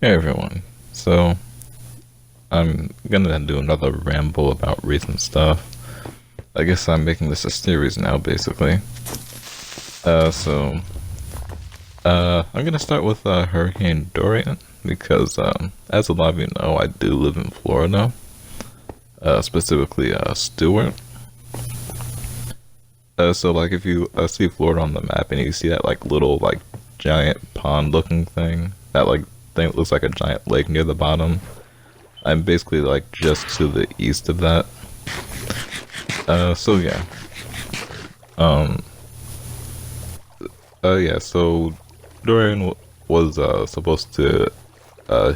Hey everyone. So I'm gonna do another ramble about recent stuff. I guess I'm making this a series now, basically. Uh, so I'm gonna start with Hurricane Dorian because, as a lot of you know, I do live in Florida, specifically Stewart. So like if you see Florida on the map and you see that like little like giant pond-looking thing, that like thing that looks like a giant lake near the bottom. I'm basically like just to the east of that. So yeah. Um. Yeah. So Dorian was supposed to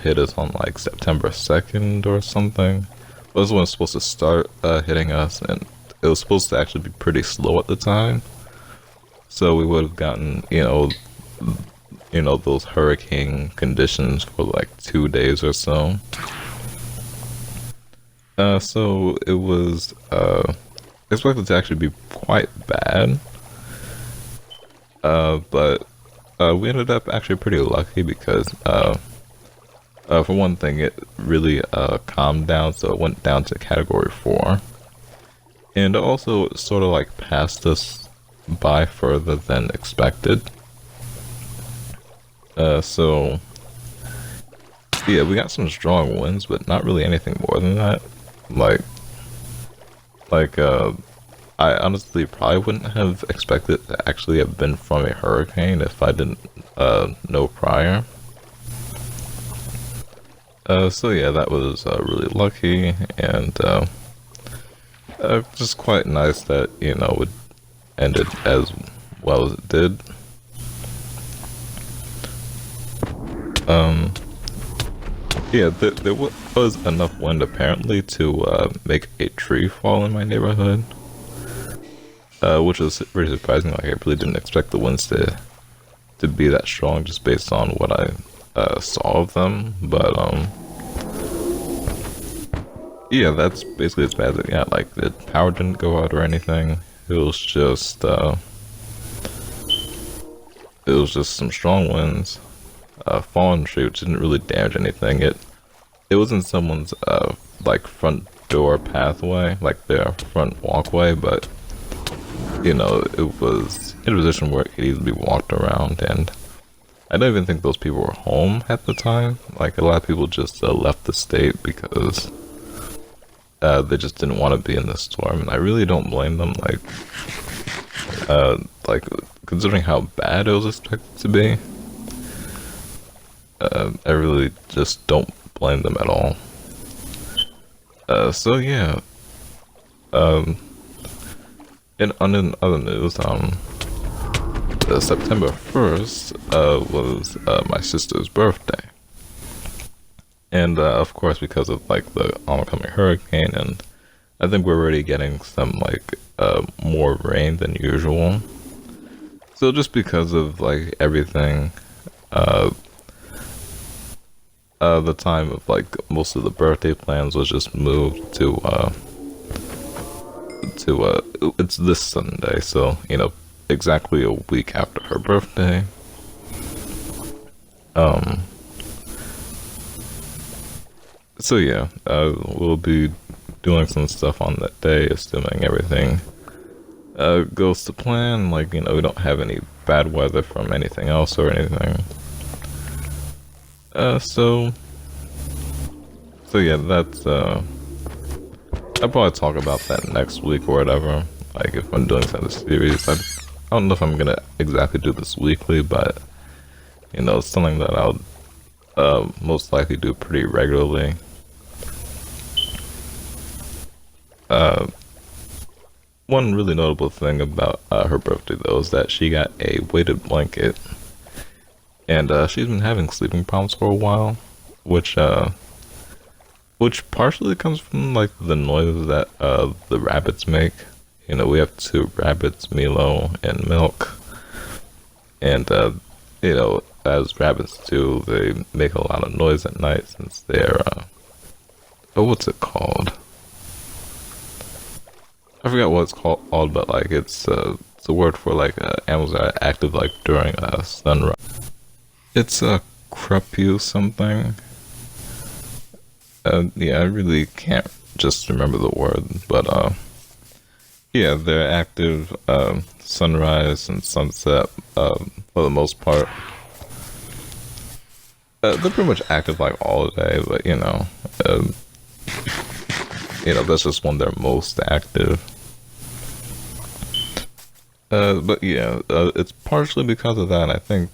hit us on like September 2nd or something. It was when it was supposed to start hitting us, and it was supposed to actually be pretty slow at the time. So we would have gotten those hurricane conditions for like 2 days or so. So it was expected to actually be quite bad. But we ended up actually pretty lucky because for one thing, it really calmed down, so it went down to Category 4, and also sort of like passed us by further than expected. So yeah, we got some strong winds, but not really anything more than that. Like, like, I honestly probably wouldn't have expected to actually have been from a hurricane if I didn't know prior. So yeah, that was really lucky, and just quite nice that it ended as well as it did. Um, yeah, there was enough wind apparently to make a tree fall in my neighborhood. Which was pretty surprising. Like I really didn't expect the winds to be that strong, just based on what I saw of them. But yeah, that's basically as bad as it got. Like the power didn't go out or anything. It was just some strong winds. Fallen tree, which didn't really damage anything. It was in someone's like front door pathway, like their front walkway, but it was in a position where it could easily be walked around, and I don't even think those people were home at the time. Like, a lot of people just left the state because they just didn't want to be in the storm, and I really don't blame them. Like considering how bad it was expected to be, I really just don't blame them at all. So yeah. Um, in other news, September 1st was my sister's birthday. And of course, because of like the oncoming hurricane, and I think we're already getting some like more rain than usual. So just because of like everything, uh, the time of like most of the birthday plans was just moved to it's this Sunday, so exactly a week after her birthday. Um, so yeah, we'll be doing some stuff on that day, assuming everything goes to plan. Like we don't have any bad weather from anything else or anything. So yeah, that's I'll probably talk about that next week or whatever. Like if I'm doing some of the series, I don't know if I'm gonna exactly do this weekly, but it's something that I'll most likely do pretty regularly. Uh, One really notable thing about her birthday though is that she got a weighted blanket, and she's been having sleeping problems for a while, which which partially comes from like the noise that the rabbits make. We have two rabbits, Milo and Milk, and as rabbits do, they make a lot of noise at night since they're oh, what's it called? I forgot what it's called, but like it's a word for like animals that are active like during sunrise. It's Crepu something. Yeah, I really can't just remember the word, but yeah, they're active sunrise and sunset for the most part. They're pretty much active like all day, but um, that's just when they're most active. But yeah, it's partially because of that. And I think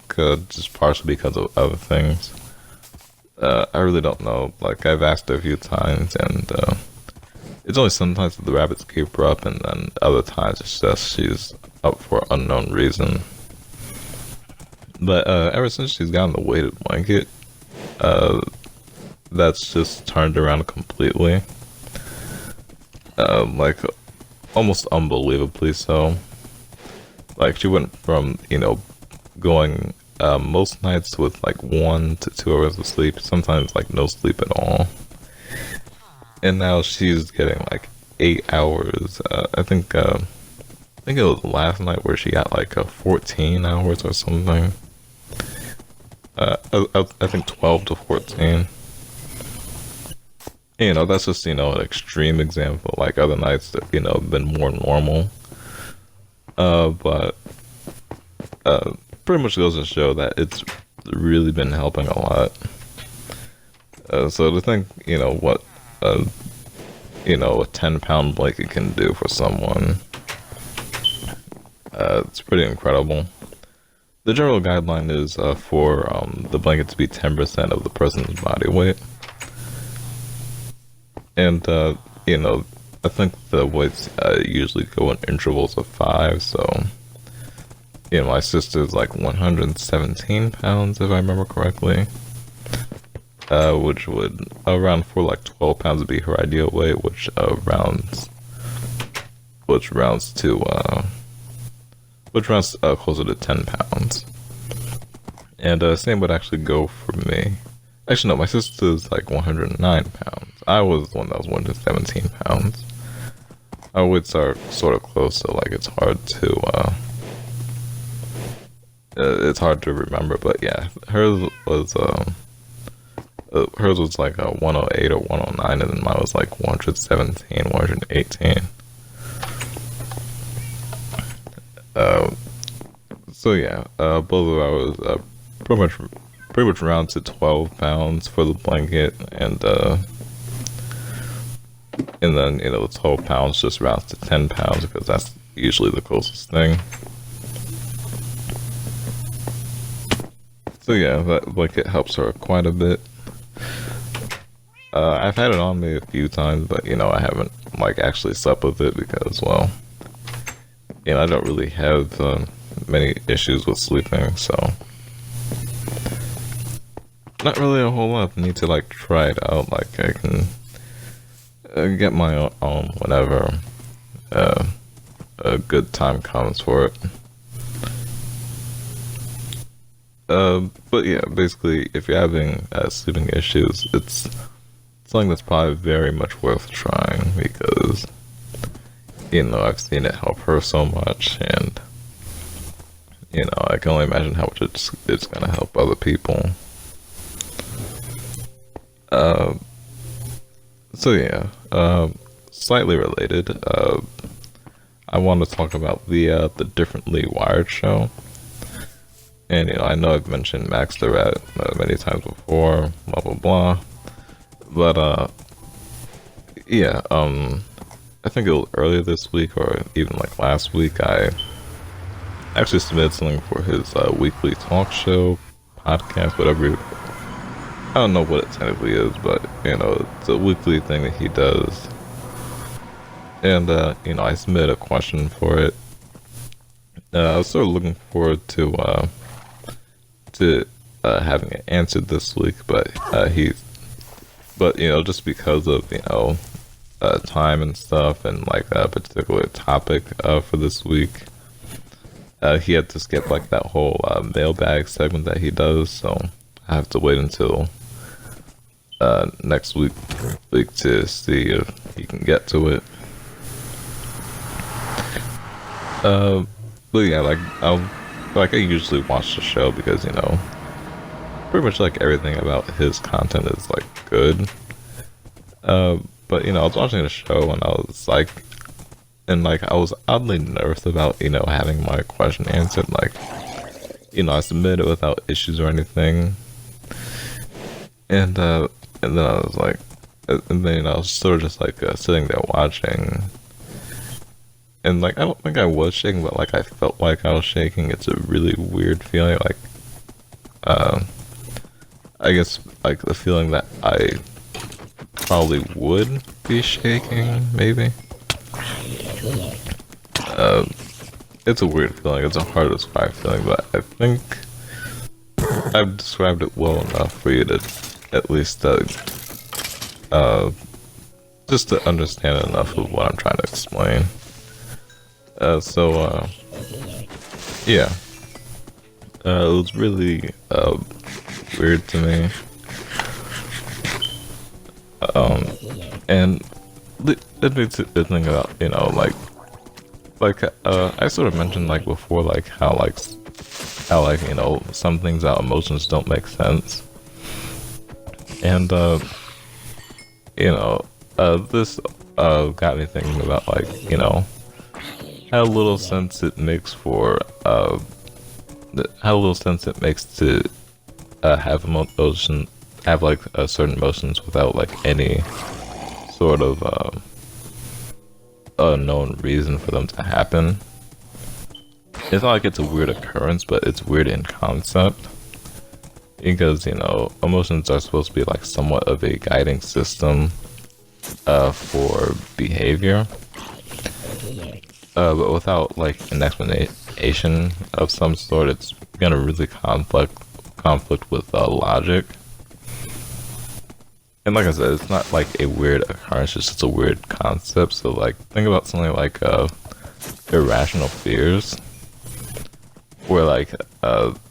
just partially because of other things. I really don't know. Like I've asked her a few times, and it's only sometimes that the rabbits keep her up, and then other times it's just she's up for unknown reason. But ever since she's gotten the weighted blanket, uh, that's just turned around completely. Like almost unbelievably so. Like she went from going most nights with like 1 to 2 hours of sleep, sometimes like no sleep at all, and now she's getting like 8 hours. I think it was last night where she got like 14 hours or something. I think 12 to 14. That's just an extreme example. Like other nights that have been more normal. But pretty much goes to show that it's really been helping a lot. So to think, what a 10-pound blanket can do for someone, it's pretty incredible. The general guideline is for the blanket to be 10% of the person's body weight. And, I think the weights usually go in intervals of 5, so, my sister's like 117 pounds, if I remember correctly. Which would, around for like 12 pounds would be her ideal weight, which rounds to, closer to 10 pounds. And same would actually go for me. Actually, no, my sister's like 109 pounds. I was the one that was 117 pounds. Our weights are sort of close, so like it's hard to remember. But yeah, hers was like a 108 or 109, and then mine was like 117, 118. So yeah, both of ours pretty much round to 12 pounds for the blanket, and then the 12 pounds just rounds to 10 pounds because that's usually the closest thing. So yeah, that blanket helps her quite a bit. I've had it on me a few times, but I haven't like actually slept with it because, well, I don't really have many issues with sleeping, so not really a whole lot. I need to like try it out. Like I can get my own whenever a good time comes for it. But yeah, basically, if you're having sleeping issues, it's something that's probably very much worth trying because I've seen it help her so much, and I can only imagine how much it's gonna help other people. So yeah, slightly related. I want to talk about the Differently Wired show, and I know I've mentioned Max the Rat many times before, blah blah blah, but yeah, I think it was earlier this week or even like last week. I actually submitted something for his weekly talk show, podcast, whatever. I don't know what it technically is, but it's a weekly thing that he does. And I submitted a question for it. I was sort of looking forward to having it answered this week, but just because of time and stuff, and like a particular topic for this week, he had to skip like that whole mailbag segment that he does, so I have to wait until next week to see if he can get to it. But yeah, I usually watch the show because pretty much like everything about his content is like good. But I was watching the show and I was like, and like I was oddly nervous about having my question answered. Like, I submitted without issues or anything, and then I was like, and then I was sort of just like sitting there watching, and like I don't think I was shaking, but like I felt like I was shaking. It's a really weird feeling. Like, I guess like the feeling that I probably would be shaking, maybe. It's a weird feeling. It's a hard to describe feeling, but I think I've described it well enough for you to at least uh, just to understand enough of what I'm trying to explain. So yeah, it was really weird to me. And it makes it think about I sort of mentioned like before, like how some things our emotions don't make sense, and this got me thinking about like how little sense it makes for how little sense it makes to have like certain emotions without like any sort of unknown reason for them to happen. It's not like it's a weird occurrence, but it's weird in concept. Because, emotions are supposed to be like somewhat of a guiding system for behavior. But without like an explanation of some sort, it's gonna really conflict with logic. And like I said, it's not like a weird occurrence, it's just a weird concept. So like, think about something like irrational fears, where like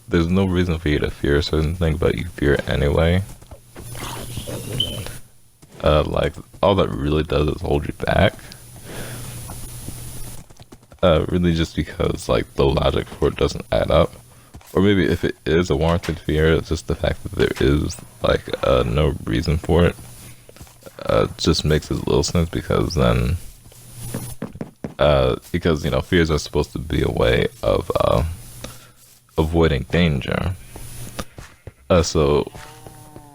there's no reason for you to fear a certain thing, but you fear it anyway. Like all that really does is hold you back. Really just because like the logic for it doesn't add up. Or maybe if it is a warranted fear, it's just the fact that there is like no reason for it. Just makes as little sense because then, fears are supposed to be a way of avoiding danger. So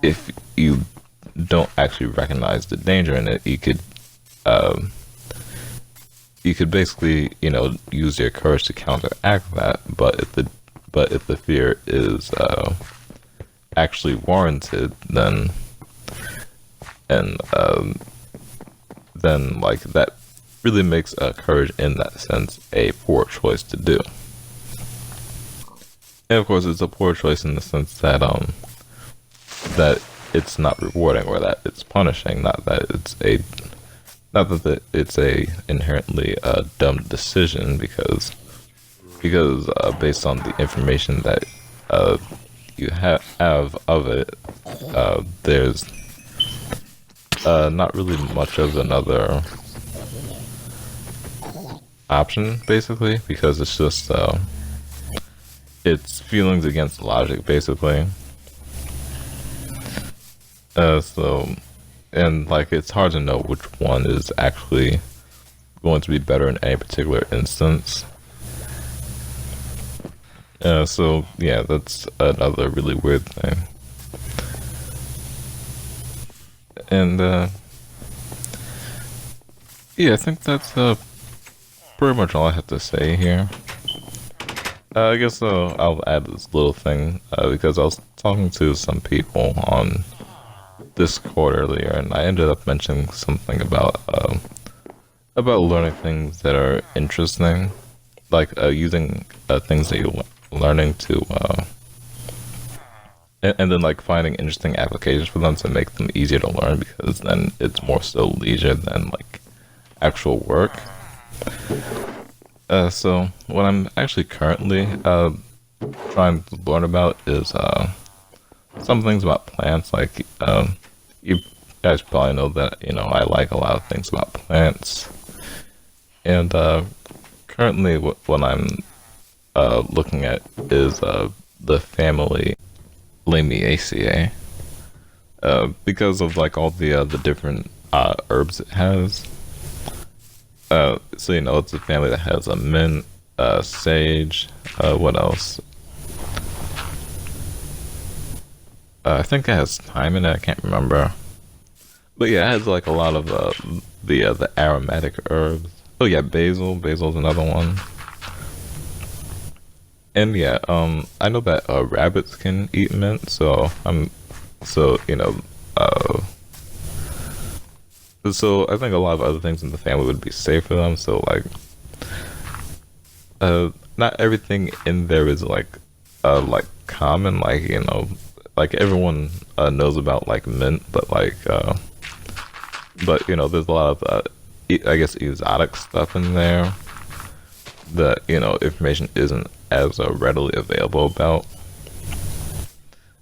if you don't actually recognize the danger in it, you could basically use your courage to counteract that. But if the fear is actually warranted, then like that really makes courage in that sense a poor choice to do. And of course, it's a poor choice in the sense that that it's not rewarding or that it's punishing, not that it's a inherently dumb decision because based on the information that you have of it, there's not really much of another option, basically, because it's just it's feelings against logic, basically. And like it's hard to know which one is actually going to be better in any particular instance. So yeah, that's another really weird thing. And yeah, I think that's pretty much all I have to say here. I guess I'll add this little thing because I was talking to some people on Discord earlier, and I ended up mentioning something about learning things that are interesting, like using things that you're learning to, and then like finding interesting applications for them to make them easier to learn, because then it's more so leisure than like actual work. So what I'm actually currently trying to learn about is some things about plants. Like you guys probably know that I like a lot of things about plants, and currently what I'm looking at is the family Lamiaceae, because of like all the different herbs it has. So it's a family that has a mint, sage. What else? I think it has thyme in it. I can't remember. But yeah, it has like a lot of the aromatic herbs. Oh yeah, basil. Basil's another one. And yeah, I know that rabbits can eat mint, so uh, so I think a lot of other things in the family would be safe for them. So like, not everything in there is like common. Like like everyone knows about like mint, but there's a lot of I guess exotic stuff in there that information isn't as readily available about.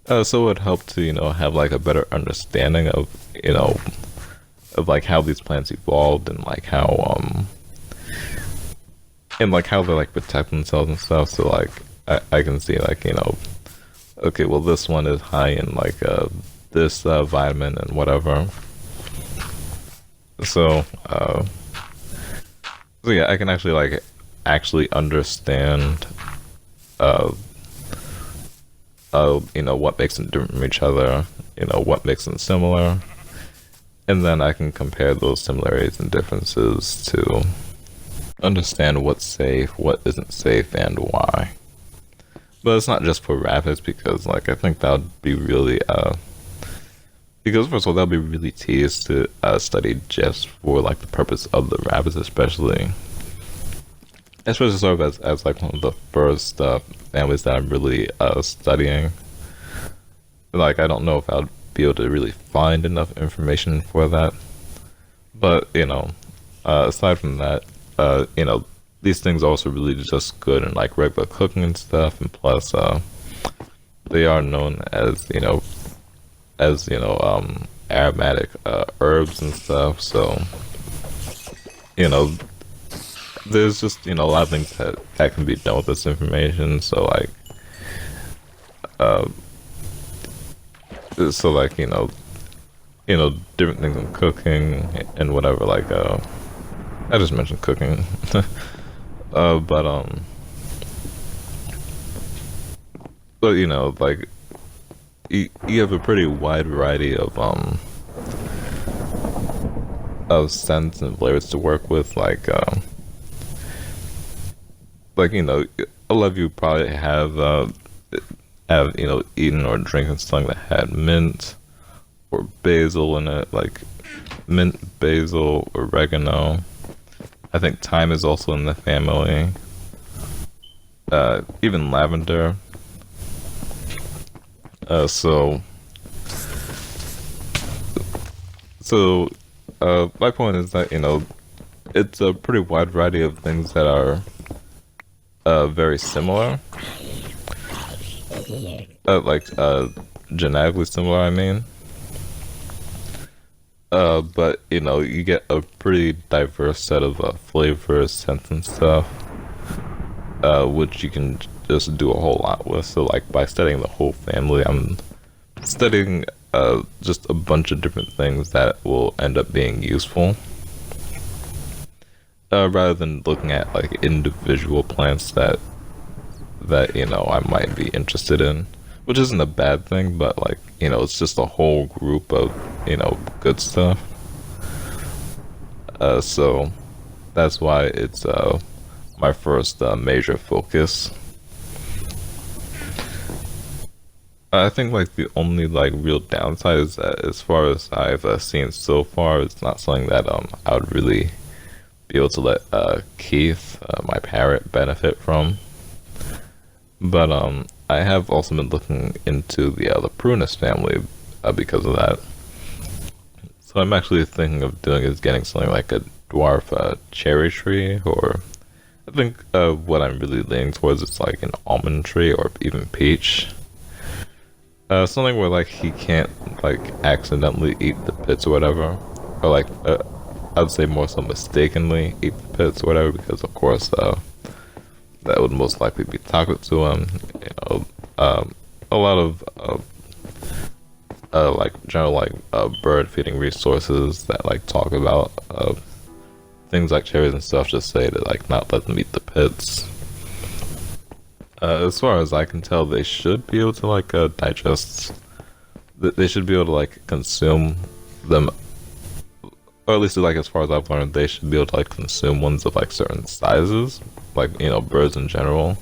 So it would help to have like a better understanding of of like how these plants evolved and like how they like protect themselves and stuff. So like I can see like okay, well this one is high in like this vitamin and whatever. So so yeah, I can actually understand uh what makes them different from each other, what makes them similar, and then I can compare those similarities and differences to understand what's safe, what isn't safe, and why. But it's not just for rabbits because like I think that would be really because first of all that would be really tedious to study just for like the purpose of the rabbits, especially sort of as like one of the first families that I'm really studying. Like I don't know if I'd be able to really find enough information for that, but aside from that, these things are also really just good in like regular cooking and stuff, and plus they are known as aromatic herbs and stuff. So there's just a lot of things that can be done with this information. So like so like different things in cooking and whatever. Like I just mentioned cooking. But like you have a pretty wide variety of scents and flavors to work with. Like a lot of you probably have eaten or drinking something that had mint or basil in it, like mint, basil, oregano. I think thyme is also in the family. Even lavender. So my point is that it's a pretty wide variety of things that are very similar, genetically similar. I mean, but you get a pretty diverse set of flavors, scents, and stuff, which you can just do a whole lot with. So like by studying the whole family, I'm studying just a bunch of different things that will end up being useful, rather than looking at like individual plants that I might be interested in, which isn't a bad thing, but like it's just a whole group of good stuff. So that's why it's my first major focus. I think like the only like real downside is that as far as I've seen so far, it's not something that I would really be able to let Keith, my parrot, benefit from. But I have also been looking into the prunus family because of that. So I'm actually thinking of doing is getting something like a dwarf cherry tree, or I think what I'm really leaning towards is like an almond tree or even peach. Something where like he can't like accidentally eat the pits or whatever, or like I'd say more so mistakenly eat the pits or whatever, because of course that would most likely be toxic to him. A lot of like general like bird feeding resources that like talk about things like cherries and stuff. Just say to like not let them eat the pits. As far as I can tell, they should be able to like digest. They should be able to like consume them, or at least like as far as I've learned, they should be able to like consume ones of like certain sizes, like birds in general.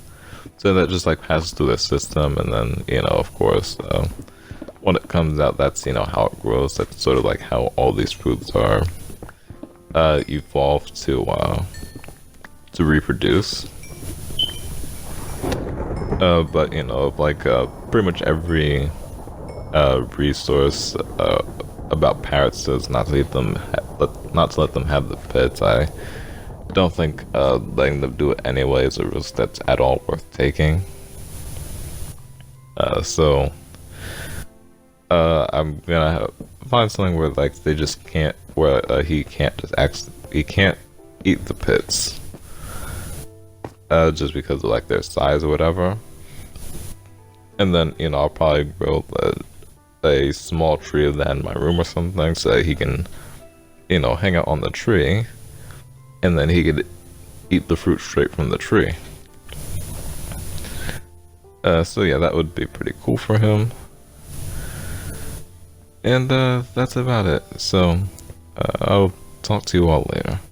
So that just like passes through their system, and then of course, when it comes out, that's how it grows. That's sort of like how all these fruits are evolved to reproduce. But like pretty much every resource about parrots says not to not to let them have the pets. I don't think letting them do it anyway is a risk that's at all worth taking. So I'm gonna find something where like they just can't, where he can't eat the pits, just because of like their size or whatever. And then I'll probably grow a small tree of that in my room or something, so that he can hang out on the tree, and then he could eat the fruit straight from the tree. So yeah, that would be pretty cool for him. And that's about it. So I'll talk to you all later.